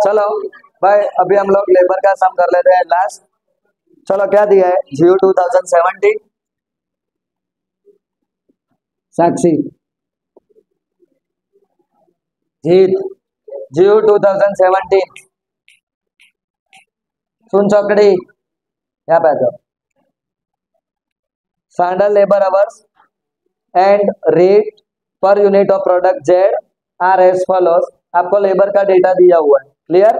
चलो भाई, अभी हम लोग लेबर का सम कर लेते हैं लास्ट। चलो क्या दिया है, जियो 2017। साक्षी, जीत, जियो 2017। सुन चौकड़ी, यहाँ पे आ जाओ। Standard labour hours and rate per unit of product Z R S follows. आपको लेबर का डेटा दिया हुआ है, क्लियर।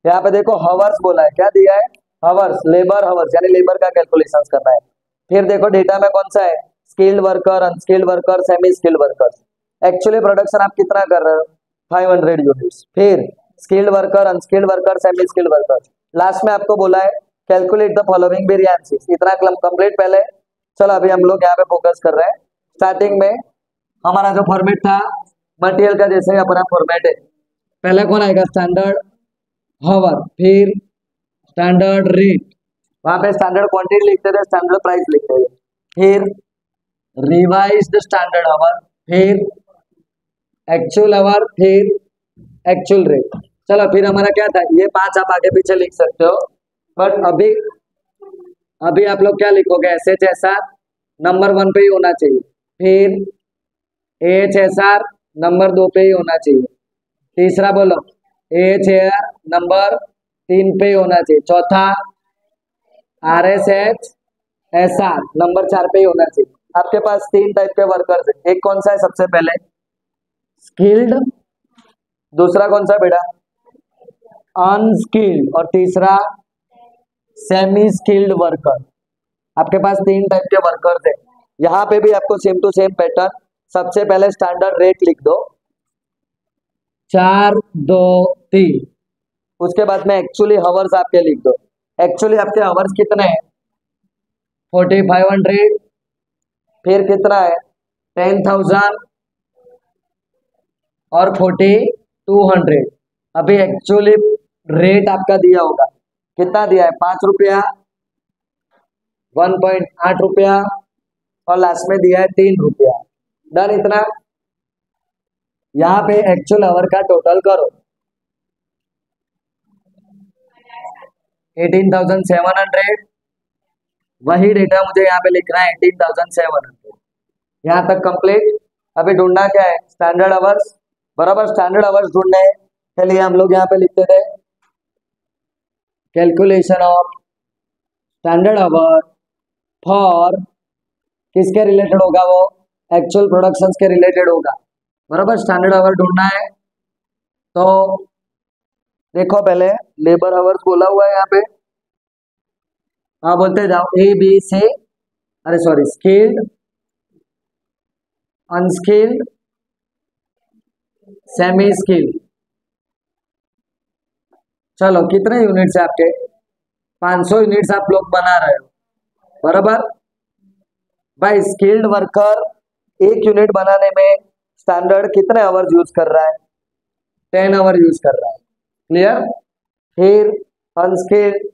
यहाँ पे देखो हवर्स बोला है, क्या दिया है, हवर्स, लेबर हवर्स, यानी लेबर का कैलकुलेशन करना है। फिर देखो डेटा में कौन सा है, skilled worker, unskilled worker, semi skilled workers. Actually production आप कितना कर रहे हो, 500 यूनिट्स। फिर skilled worker, unskilled worker, semi skilled worker. Last में आपको बोला है कैलकुलेट द फॉलोइंग वेरिएंसेस, इतना कंप्लीट पहले। चलो अभी हम लोग यहाँ पे फोकस कर रहे हैं। स्टार्टिंग में हमारा जो फॉर्मेट था मटेरियल का, जैसे अपना फॉर्मेट है, पहले कौन आएगा, स्टैंडर्ड हवर, फिर स्टैंडर्ड रेट, वहां पे स्टैंडर्ड क्वांटिटी लिखते थे, स्टैंडर्ड प्राइस लिखते थे, फिर रिवाइज्ड स्टैंडर्ड हवर, फिर एक्चुअल आवर, फिर एक्चुअल रेट। चलो फिर हमारा क्या था, ये 5 आप आगे पीछे लिख सकते हो, बट अभी अभी आप लोग क्या लिखोगे, S H S R number 1 पे ही होना चाहिए, फिर एच एस आर नंबर 2 पे ही होना चाहिए, तीसरा बोलो एच ए आर नंबर 3 पे ही होना चाहिए, चौथा R S H S R number 4 पे ही होना चाहिए। आपके पास 3 टाइप के वर्कर्स है, एक कौन सा है, सबसे पहले स्किल्ड, दूसरा कौन सा बेटा, अनस्किल्ड, और तीसरा सेमी स्किल्ड वर्कर। आपके पास 3 टाइप के वर्कर्स है। यहाँ पे भी आपको सेम टू सेम पैटर्न, सबसे पहले स्टैंडर्ड रेट लिख दो 4 2 3, उसके बाद में एक्चुअली हवर्स आपके लिख दो। एक्चुअली आपके हवर्स कितने हैं, 4500, फिर कितना है 10,000 और 4200। अभी एक्चुअली रेट आपका दिया होगा, कितना दिया है, 5 रुपया, 1.8 रुपया, और लास्ट में दिया है 3 रुपया। डन इतना। यहाँ पे एक्चुअल आवर का टोटल करो, 18,700, वही डेटा मुझे यहाँ पे लिखना है 18,700। यहाँ तक कंप्लीट। अभी ढूंढना क्या है, स्टैंडर्ड आवर्स, बराबर। स्टैंडर्ड आवर्स ढूंढने के लिए हम लोग यहाँ पे लिखते थे calculation of standard hour for, किसके रिलेटेड होगा वो, एक्चुअल प्रोडक्शन के रिलेटेड होगा, बराबर। स्टैंडर्ड आवर ढूंढना है तो देखो पहले लेबर आवर्स बोला हुआ है यहाँ पे, हाँ बोलते जाओ, ए बी सी, अरे sorry, skilled, unskilled, semi skilled. चलो कितने यूनिट्स है आपके, 500 यूनिट्स आप लोग बना रहे हो, बराबर। भाई स्किल्ड वर्कर 1 यूनिट बनाने में स्टैंडर्ड कितने आवर्स यूज कर रहा है, 10 आवर यूज कर रहा है, क्लियर। फिर अनस्किल्ड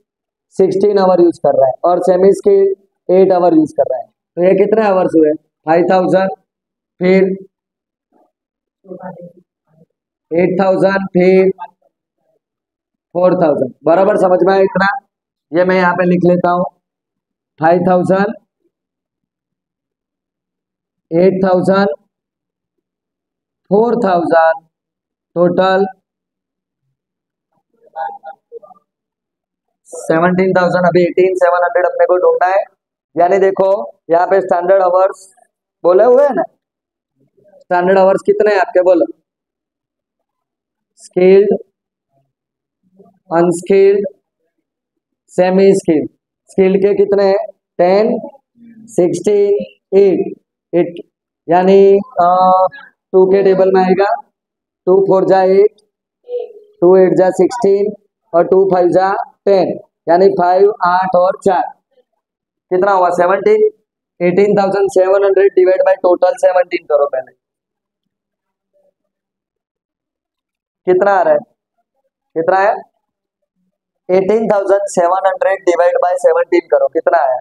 16 आवर यूज कर रहा है, और सेमी स्किल्ड 8 आवर यूज कर रहा है। तो ये कितने आवर्स हुए, 5000, फिर 8000, फिर 4000, बराबर। समझ में आया इतना। ये मैं यहाँ पे लिख लेता हूँ, 5000, 8000, 4000, टोटल 17,000। अभी 18,700 अपने को ढूंढना है। यानी देखो यहाँ पे स्टैंडर्ड आवर्स बोले हुए है ना, स्टैंडर्ड आवर्स कितने हैं आपके, बोलो, skilled, unskilled, semi skilled. Skilled के कितने हैं, 10, 16, 8, यानी 2 के टेबल में आएगा, 2 4 जा 8, 2 8 जा 16, और 2 5 जा 10, यानी 5 8 और 4 कितना हुआ, 17। 18,700 डिवाइड बाय टोटल 17 करो पहले, कितना आ रहा है, कितना है, 18,700 डिवाइड बाय 17 करो, कितना है,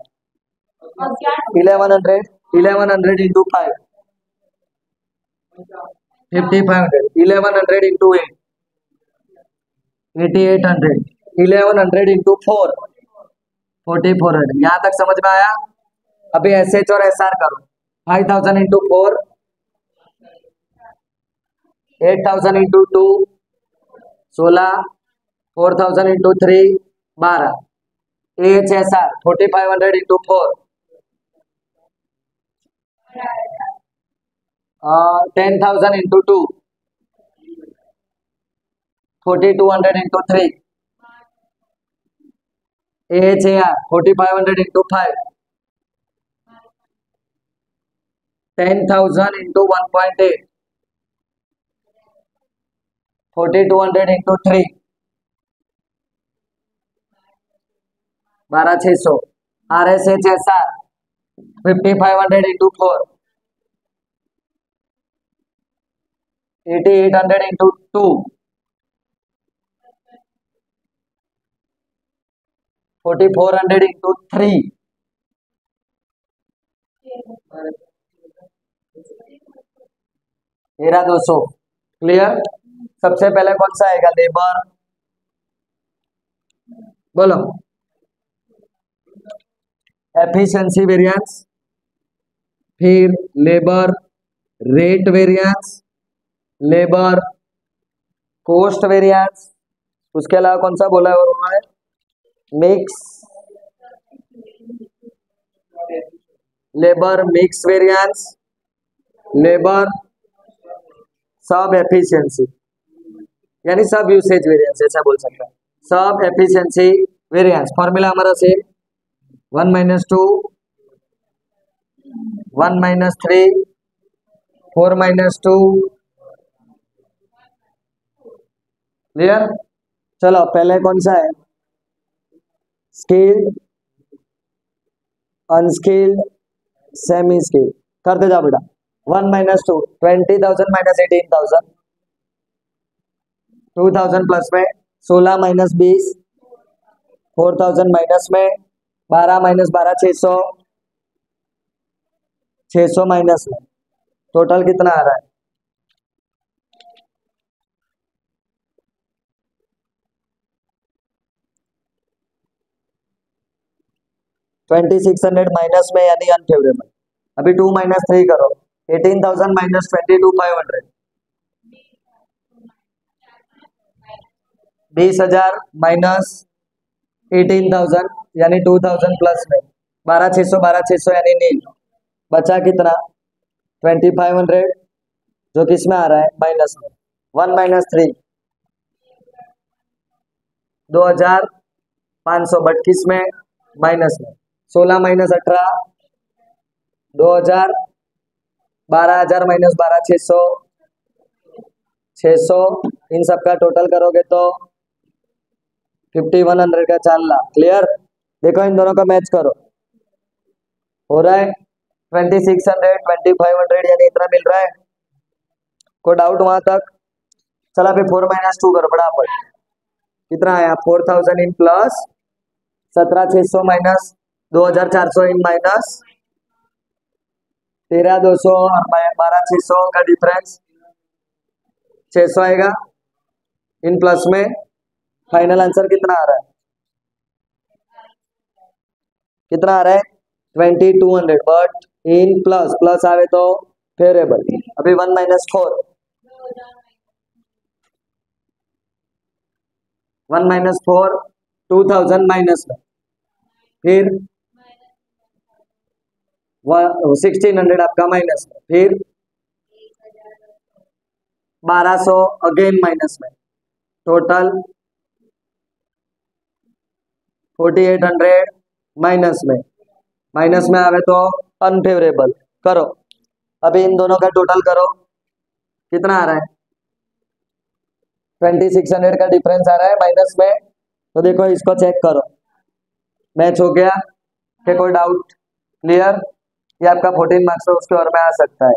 1100। 1100 इंटू 5, 5500, 1100 into 8, 8800, 1100 into 4, 4400। यहाँ तक समझ में आया? अभी एस एच और एस आर करो। 5000 into 4, 8000 into 2, 16, 4000 into 3, 12। H S R 4500 into 4, 10,000 into 2, 4200 into 3। H A R 4500 into 5, 10,000 into 1.8, 4200 into 3, 12600। R S H S R 5500 into 4, 8800 into 2, 4400 into 3, 13,200। Clear? सबसे पहले कौन सा आएगा? लेबर, बोलो। एफिशिएंसी वेरिएंस, फिर labour rate variance, labour cost variance, उसके अलावा कौन सा बोला है उन्होंने? Mix, labour mix variance, labour सब एफिशिएंसी, यानी सब यूसेज वेरिएंस ऐसा बोल सकते हैं। सब एफिशिएंसी वेरिएंस फॉर्मूला हमारा सेम, 1 - 2, 1 - 3, 4 - 2। क्लियर? चलो पहले कौन सा है? Skilled, unskilled, semi skilled. करते जाओ बेटा। 1 - 2, 20,000 - 18,000, 2000 प्लस में 16 - 20, 4000 माइनस में 12 - 12, 600, 600 माइनस में टोटल कितना आ रहा है? 2600 माइनस में यानी अनफेवरेबल। अभी 2 - 3 करो। 18,000 माइनस 22,500, 20,000 माइनस 18,000 यानी 2,000 प्लस में 12,600, 12,600 यानी नील। बचा कितना? 2,500 जो किस में आ रहा है? माइनस में। 1 - 3, 2,500 बट किस में? माइनस में। 16 - 18, 2,000, 12,000 माइनस 12, 600, 600। इन सबका टोटल करोगे तो 5,100 का 4,00,000। क्लियर? देखो इन दोनों का मैच करो, हो रहा है 2600, 2,500 यानी इतना मिल रहा है। कोई डाउट वहां तक? चला फिर 4 - 2 करो फटाफट। कितना आया? 4,000 in plus 17,600 minus 2,400 in minus 13,200 और 12,600 का डिफरेंस 600 आएगा इन प्लस में। फाइनल आंसर कितना आ रहा है? कितना आ रहा है? 2,200 बट इन प्लस प्लस आवे तो फेवरेबल। अभी 1 - 4, 1 - 4, 2,000 माइनस में, फिर 1,600 आपका माइनस में, फिर 1,200 अगेन माइनस में, टोटल 4,800 माइनस में आवे तो अनफेवरेबल। करो अभी इन दोनों का टोटल करो, कितना आ रहा है? 2,600 का डिफरेंस आ रहा है माइनस में। तो देखो इसको चेक करो, मैच हो गया? क्या कोई डाउट? क्लियर? ये आपका 14 मार्क्स है, उसके और में आ सकता है।